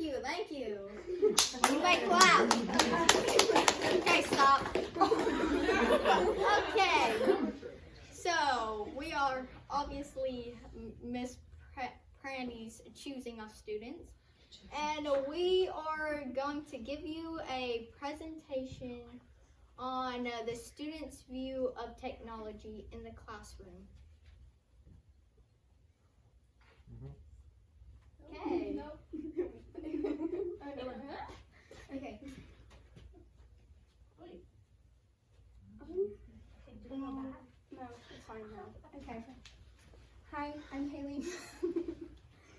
Thank you. Anybody clap? Okay, stop. Okay. So we are obviously Miss Prandy's choosing us students, and we are going to give you a presentation on the students' view of technology in the classroom. Okay. Okay. No, it's fine now. Okay. Hi, I'm Haley.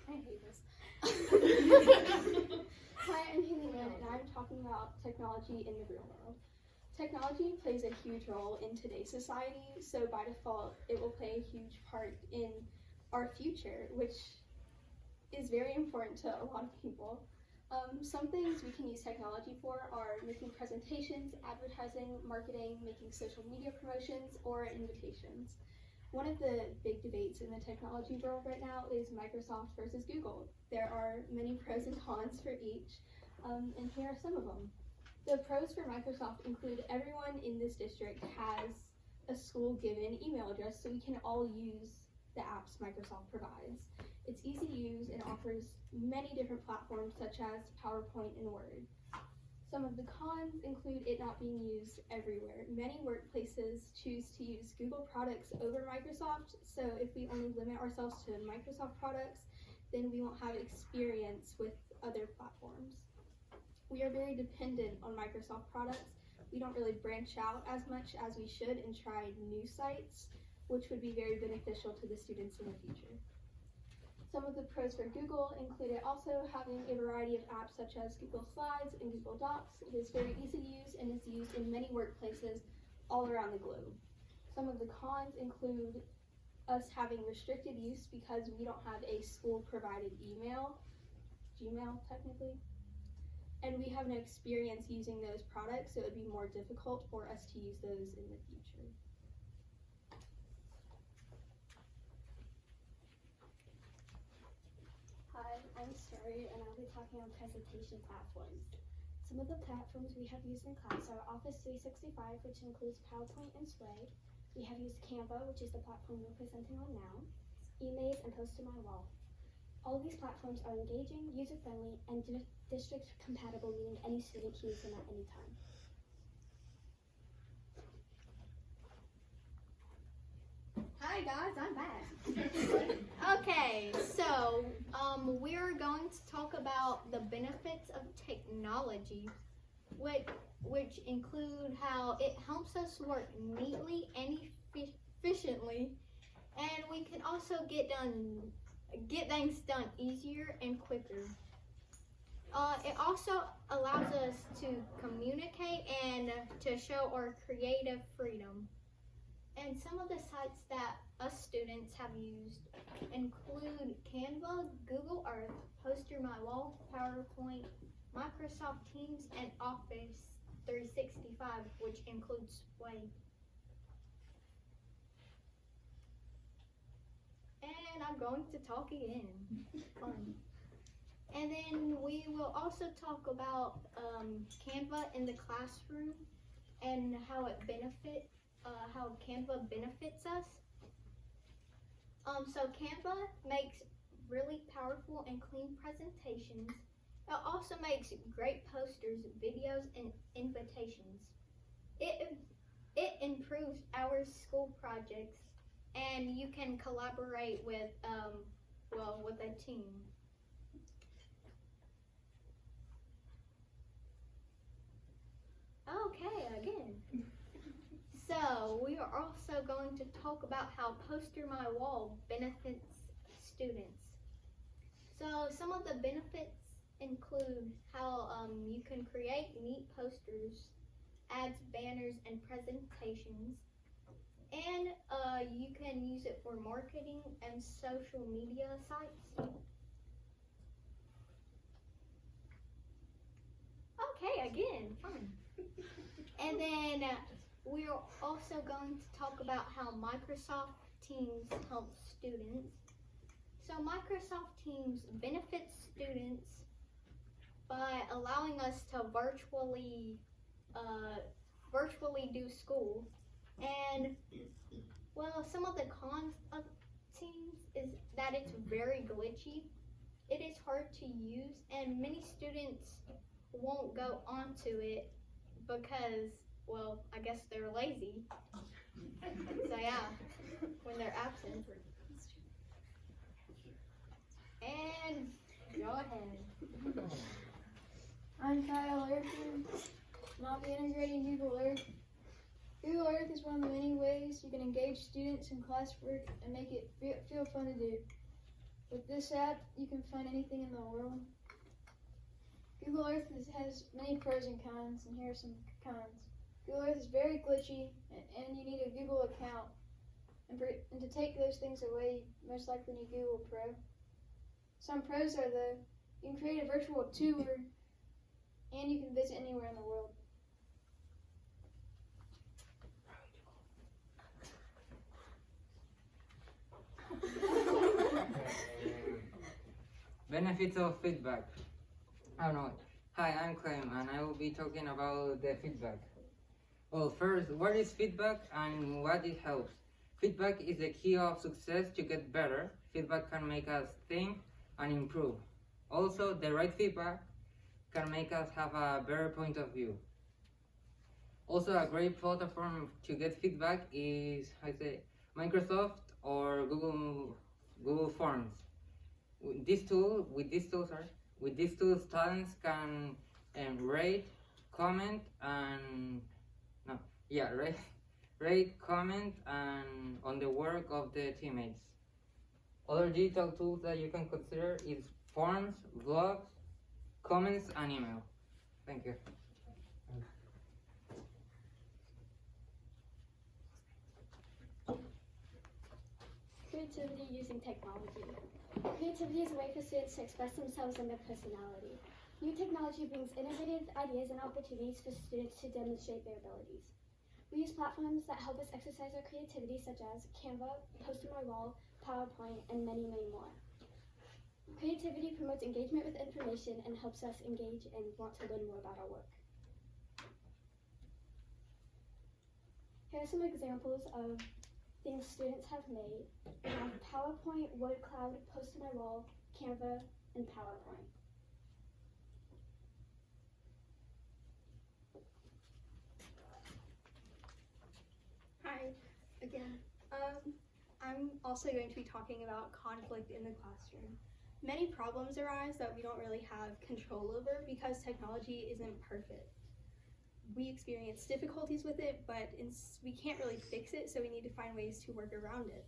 I hate this. Hi, I'm Haley Mann, and I'm talking about technology in the real world. Technology plays a huge role in today's society, so by default, it will play a huge part in our future, which is very important to a lot of people. Some things we can use technology for are making presentations, advertising, marketing, making social media promotions, or invitations. One of the big debates in the technology world right now is Microsoft versus Google. There are many pros and cons for each, and here are some of them. The pros for Microsoft include everyone in this district has a school-given email address, so we can all use the apps Microsoft provides. It's easy to use and offers many different platforms such as PowerPoint and Word. Some of the cons include it not being used everywhere. Many workplaces choose to use Google products over Microsoft, so if we only limit ourselves to Microsoft products, then we won't have experience with other platforms. We are very dependent on Microsoft products. We don't really branch out as much as we should and try new sites, which would be very beneficial to the students in the future. Some of the pros for Google include it also having a variety of apps such as Google Slides and Google Docs. It is very easy to use and is used in many workplaces all around the globe. Some of the cons include us having restricted use because we don't have a school-provided email, Gmail technically, and we have no experience using those products, so it would be more difficult for us to use those in the future. Hi, I'm Sari, and I'll be talking on presentation platforms. Some of the platforms we have used in class are Office 365, which includes PowerPoint and Sway. We have used Canva, which is the platform we're presenting on now, eMaze, and Post to My Wall. All of these platforms are engaging, user-friendly, and district compatible, meaning any student can use them at any time. Hi guys, I'm back. Okay, so we're going to talk about the benefits of technology, which include how it helps us work neatly and efficiently, and we can also get things done easier and quicker. It also allows us to communicate and to show our creative freedom. And some of the sites that us students have used include Canva, Google Earth, Post to My Wall, PowerPoint, Microsoft Teams, and Office 365, which includes Sway. And I'm going to talk again. Fun. And then we will also talk about Canva in the classroom and how Canva benefits us. So Canva makes really powerful and clean presentations. It also makes great posters, videos, and invitations. It improves our school projects, and you can collaborate with a team. Okay, again. So we are also going to talk about how Post to My Wall benefits students. So some of the benefits include how you can create neat posters, ads, banners, and presentations, and you can use it for marketing and social media sites. Okay, again, fun. And then we are also going to talk about how Microsoft Teams helps students. So Microsoft Teams benefits students by allowing us to virtually do school. And well, some of the cons of Teams is that it's very glitchy. It is hard to use, and many students won't go onto it because, well, I guess they're lazy. So yeah, when they're absent. And go ahead. I'm Kyle Erickson, and I'll be integrating Google Earth. Google Earth is one of the many ways you can engage students in classwork and make it feel fun to do. With this app, you can find anything in the world. Google Earth has many pros and cons, and here are some cons. Google Earth is very glitchy, and you need a Google account. And to take those things away, you most likely need Google Pro. Some pros are you can create a virtual tour, and you can visit anywhere in the world. Benefits of feedback. Oh no. Hi, I'm Clem, and I will be talking about the feedback. Well, first, what is feedback and what it helps? Feedback is the key of success to get better. Feedback can make us think and improve. Also, the right feedback can make us have a better point of view. Also, a great platform to get feedback is, Microsoft or Google Forms. With these tools, students can rate, comment, and rate, comment, and on the work of the teammates. Other digital tools that you can consider is forms, blogs, comments, and email. Thank you. Creativity using technology. Creativity is a way for students to express themselves and their personality. New technology brings innovative ideas and opportunities for students to demonstrate their abilities. We use platforms that help us exercise our creativity, such as Canva, Post on My Wall, PowerPoint, and many, many more. Creativity promotes engagement with information and helps us engage and want to learn more about our work. Here are some examples of things students have made. We have PowerPoint, Word Cloud, Post on My Wall, Canva, and PowerPoint. Hi, again. I'm also going to be talking about conflict in the classroom. Many problems arise that we don't really have control over because technology isn't perfect. We experience difficulties with it, but we can't really fix it, so we need to find ways to work around it.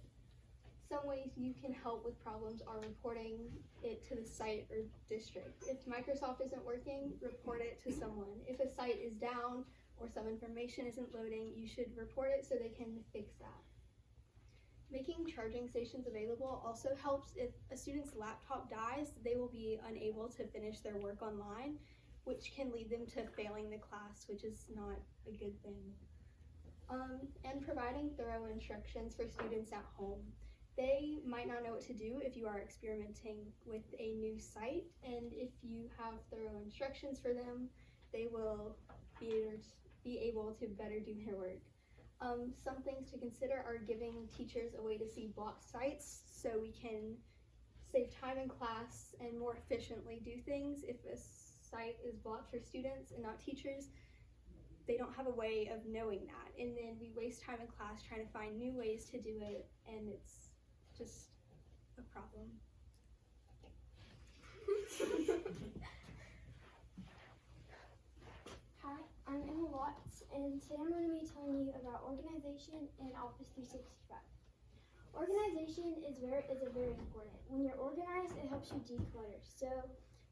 Some ways you can help with problems are reporting it to the site or district. If Microsoft isn't working, report it to someone. If a site is down or some information isn't loading, you should report it so they can fix that. Making charging stations available also helps. If a student's laptop dies, they will be unable to finish their work online, which can lead them to failing the class, which is not a good thing. And providing thorough instructions for students at home. They might not know what to do if you are experimenting with a new site, and if you have thorough instructions for them, they will be able to better do their work. Some things to consider are giving teachers a way to see blocked sites so we can save time in class and more efficiently do things. If a site is blocked for students and not teachers, they don't have a way of knowing that, and then we waste time in class trying to find new ways to do it, and it's just a problem. Hi, I'm Emma Watts, and today I'm going to be telling you about organization in Office 365. Organization is very important. When you're organized, it helps you declutter. So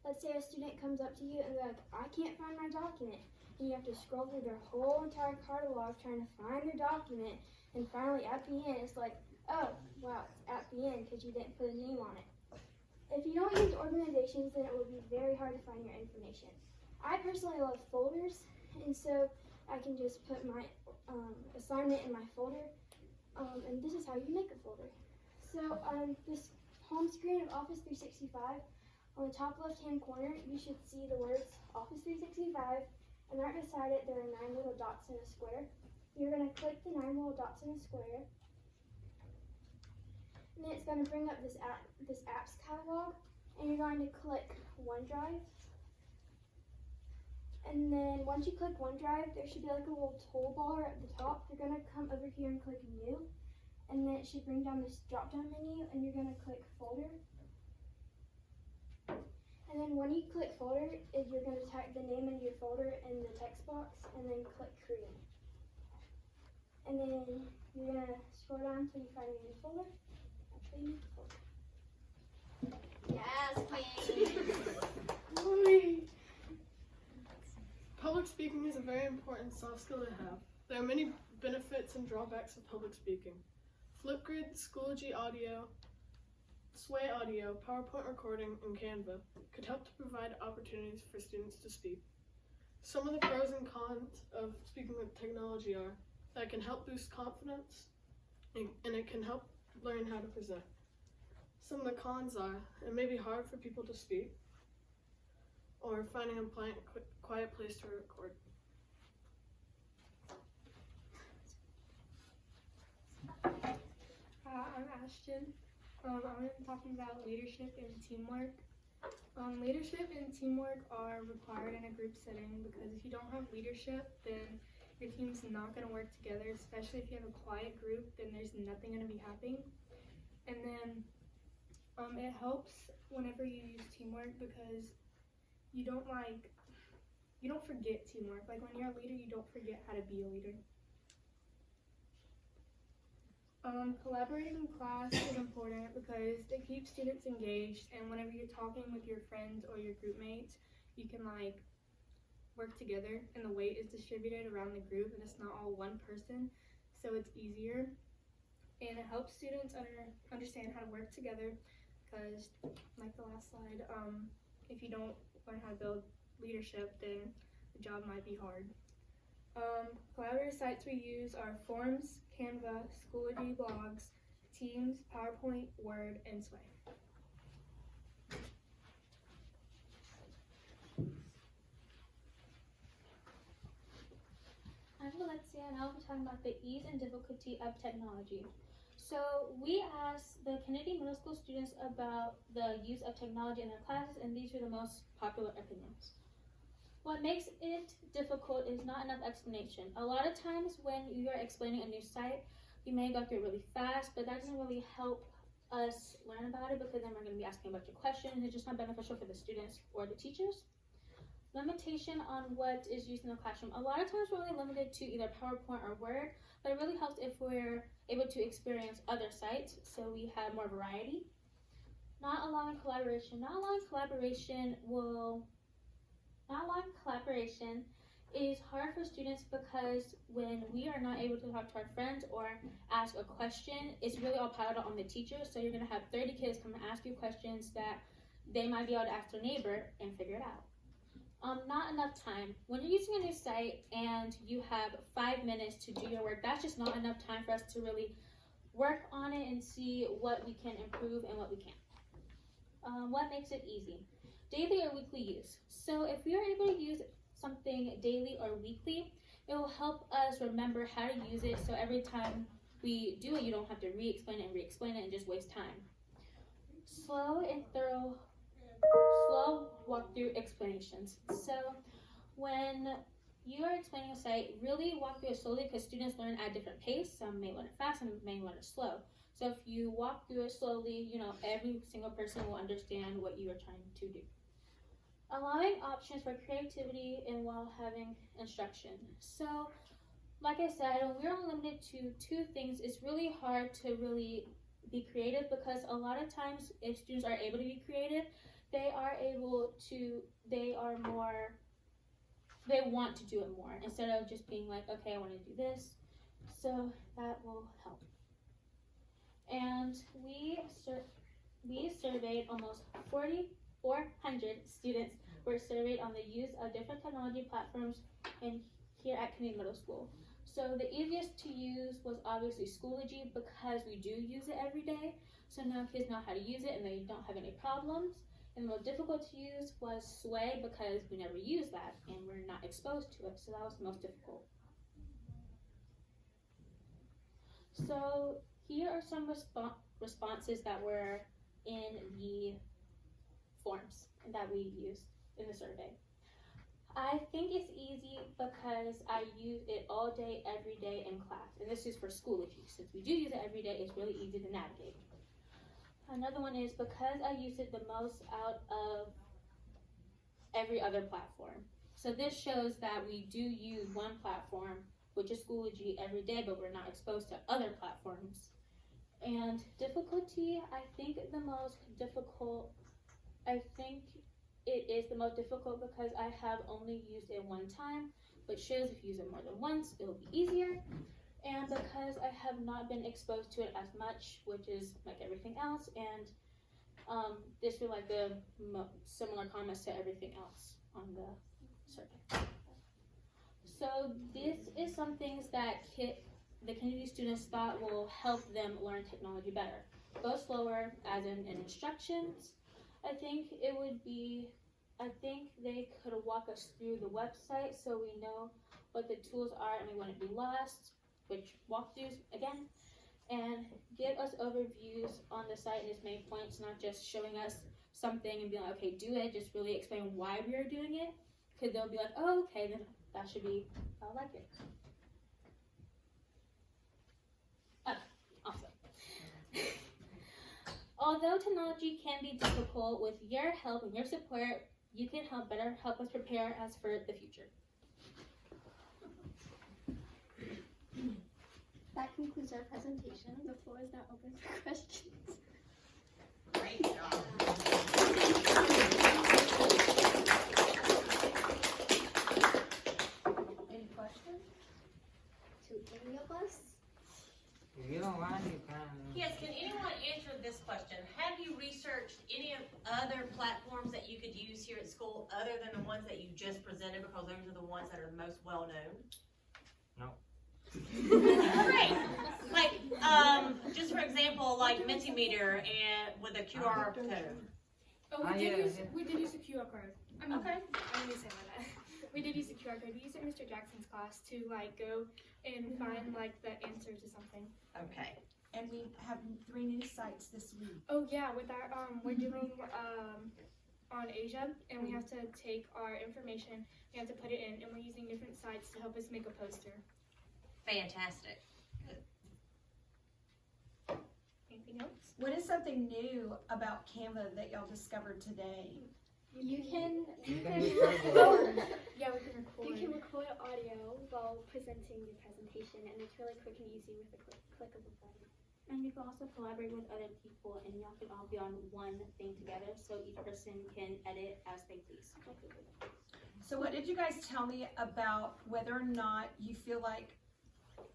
let's say a student comes up to you and they're like, I can't find my document. And you have to scroll through their whole entire catalog trying to find their document. And finally at the end, it's like, oh, wow, it's at the end because you didn't put a name on it. If you don't use organizations, then it will be very hard to find your information. I personally love folders, and so I can just put my assignment in my folder. And this is how you make a folder. So this home screen of Office 365, On the top left-hand corner, you should see the words Office 365, and right beside it, there are 9 little dots in a square. You're going to click the 9 little dots in a square, and then it's going to bring up this apps catalog, and you're going to click OneDrive. And then once you click OneDrive, there should be like a little toolbar at the top. You're going to come over here and click New, and then it should bring down this drop-down menu, and you're going to click Folder. And then when you click Folder, you're going to type the name of your folder in the text box, and then click Create. And then you're going to scroll down until you find a new folder. That's the new folder. Yes, queen. Public speaking is a very important soft skill to have. There are many benefits and drawbacks of public speaking. Flipgrid, Schoology Audio, Sway Audio, PowerPoint recording, and Canva could help to provide opportunities for students to speak. Some of the pros and cons of speaking with technology are that it can help boost confidence and it can help learn how to present. Some of the cons are it may be hard for people to speak or finding a quiet place to record. I'm Ashton. I'm going to be talking about leadership and teamwork. Leadership and teamwork are required in a group setting because if you don't have leadership, then your team's not going to work together, especially if you have a quiet group, then there's nothing going to be happening. And then it helps whenever you use teamwork because you don't forget teamwork. Like when you're a leader, you don't forget how to be a leader. Collaborating in class is important because it keeps students engaged, and whenever you're talking with your friends or your group mates, you can like work together and the weight is distributed around the group and it's not all one person, so it's easier. And it helps students understand how to work together because, like the last slide, if you don't learn how to build leadership, then the job might be hard. Collaborative sites we use are Forms, Canva, Schoology blogs, Teams, PowerPoint, Word, and Sway. I'm Alexia, and I'll be talking about the ease and difficulty of technology. So we asked the Kennedy Middle School students about the use of technology in their classes, and these were the most popular opinions. What makes it difficult is not enough explanation. A lot of times when you are explaining a new site, you may go through it really fast, but that doesn't really help us learn about it because then we're going to be asking about your questions. It's just not beneficial for the students or the teachers. Limitation on what is used in the classroom. A lot of times we're only limited to either PowerPoint or Word, but it really helps if we're able to experience other sites so we have more variety. Not allowing collaboration. Not allowing collaboration is hard for students because when we are not able to talk to our friends or ask a question, it's really all piled on the teacher. So you're going to have 30 kids come and ask you questions that they might be able to ask their neighbor and figure it out. Not enough time. When you're using a new site and you have 5 minutes to do your work, that's just not enough time for us to really work on it and see what we can improve and what we can't. What makes it easy? Daily or weekly use. So if we are able to use something daily or weekly, it will help us remember how to use it so every time we do it, you don't have to re-explain it and just waste time. Slow walkthrough explanations. So when you are explaining a site, really walk through it slowly because students learn at a different pace. Some may learn it fast, some may learn it slow. So if you walk through it slowly, every single person will understand what you are trying to do. Allowing options for creativity and while having instruction. So, like I said, we're only limited to 2 things. It's really hard to really be creative because a lot of times if students are able to be creative, they want to do it more instead of just being like, okay, I want to do this. So that will help. And we surveyed almost 400 students were surveyed on the use of different technology platforms here at Kennedy Middle School. So the easiest to use was obviously Schoology because we do use it every day. So now kids know how to use it and they don't have any problems. And the most difficult to use was Sway because we never use that and we're not exposed to it, so that was the most difficult. So here are some responses that were in the forms that we used in the survey. I think it's easy because I use it all day, every day in class. And this is for Schoology. Since we do use it every day, it's really easy to navigate. Another one is because I use it the most out of every other platform. So this shows that we do use one platform, which is Schoology, every day, but we're not exposed to other platforms. And difficulty, I think it is the most difficult because I have only used it one time, which shows if you use it more than once, it'll be easier. And because I have not been exposed to it as much, which is like everything else, and this was like the similar comments to everything else on the survey. So this is some things that the community students thought will help them learn technology better. Go slower, as in instructions. I think they could walk us through the website so we know what the tools are and we wouldn't be lost, which walkthroughs again, and give us overviews on the site and its main points, not just showing us something and being like, okay, do it, just really explain why we are doing it, because they'll be like, oh, okay, then that should be, I like it. Awesome. Although technology can be difficult, with your help and your support, you can better help us prepare us for the future. That concludes our presentation. The floor is now open for questions. Great job. Any questions? To any of us? If you don't mind, you can. Yes, can anyone answer this question? Have you researched any of other platforms that you could use here at school other than the ones that you just presented, because those are the ones that are the most well known? No. Great. Like, just for example, like Mentimeter and with a QR code. Oh, Ah, yeah. we did use a QR code. I mean, Okay. I didn't say that. We did use a QR code. We used it in Mr. Jackson's class to like go and find like the answer to something. Okay. And we have 3 new sites this week. Oh yeah, with our we're doing on Asia, and we have to take our information, we have to put it in, and we're using different sites to help us make a poster. Fantastic. Anything else? What is something new about Canva that y'all discovered today? You can record it. Yeah, we can record. You can record audio while presenting your presentation, and it's really quick and easy with a click of a button. And you can also collaborate with other people and y'all can all be on one thing together so each person can edit as they please. So what did you guys tell me about whether or not you feel like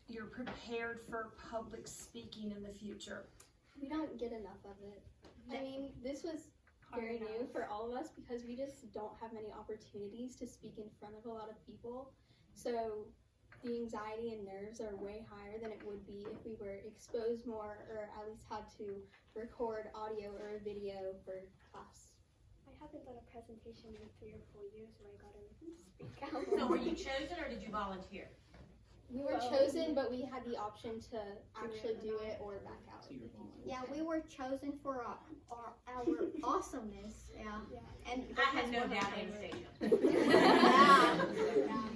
you're prepared for public speaking in the future? We don't get enough of it. I mean, this was very new for all of us because we just don't have many opportunities to speak in front of a lot of people. So the anxiety and nerves are way higher than it would be if we were exposed more or at least had to record audio or a video for class. I haven't done a presentation in 3 or 4 years where I got to speak out. So were you chosen or did you volunteer? We were chosen, but we had the option to actually do it or back out. Yeah, we were chosen for our awesomeness. Yeah. And I had no doubt Anastasia. yeah.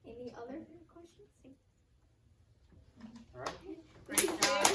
Any other questions? All right. Great job.